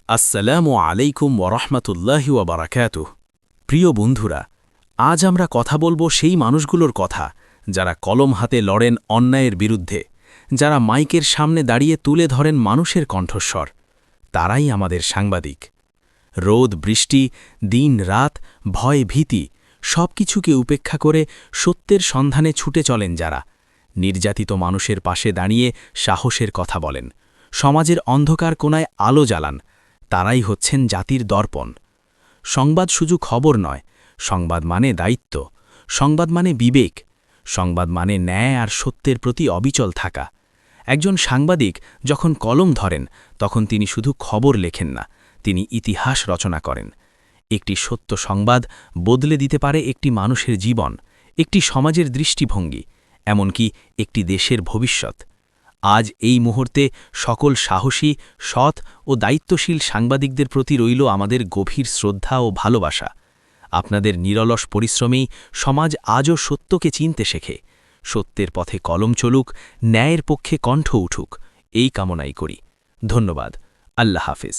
আসসালামু আলাইকুম ওরহমতুল্লাহি ওয়াবারাকাতুহ। প্রিয় বন্ধুরা, আজ আমরা কথা বলবো সেই মানুষগুলোর কথা যারা কলম হাতে লড়েন অন্যায়ের বিরুদ্ধে, যারা মাইকের সামনে দাঁড়িয়ে তুলে ধরেন মানুষের কণ্ঠস্বর। তারাই আমাদের সাংবাদিক। রোদ বৃষ্টি, দিন রাত, ভয় ভীতি সবকিছুকে উপেক্ষা করে সত্যের সন্ধানে ছুটে চলেন যারা, নির্যাতিত মানুষের পাশে দাঁড়িয়ে সাহসের কথা বলেন, সমাজের অন্ধকার কোণায় আলো জ্বালান, তারাই হচ্ছেন জাতির দর্পণ। সংবাদ শুধু খবর নয়, সংবাদ মানে দায়িত্ব, সংবাদ মানে বিবেক, সংবাদ মানে ন্যায় আর সত্যের প্রতি অবিচল থাকা। একজন সাংবাদিক যখন কলম ধরেন, তখন তিনি শুধু খবর লেখেন না, তিনি ইতিহাস রচনা করেন। একটি সত্য সংবাদ বদলে দিতে পারে একটি মানুষের জীবন, একটি সমাজের দৃষ্টিভঙ্গি, এমনকি একটি দেশের ভবিষ্যৎ। আজ এই মুহূর্তে সকল সাহসী, সৎ ও দায়িত্বশীল সাংবাদিকদের প্রতি রইল আমাদের গভীর শ্রদ্ধা ও ভালোবাসা। আপনাদের নিরলস পরিশ্রমেই সমাজ আজও সত্যকে চিনতে শেখে। সত্যের পথে কলম চলুক, ন্যায়ের পক্ষে কণ্ঠ উঠুক, এই কামনাই করি। ধন্যবাদ। আল্লাহ হাফেজ।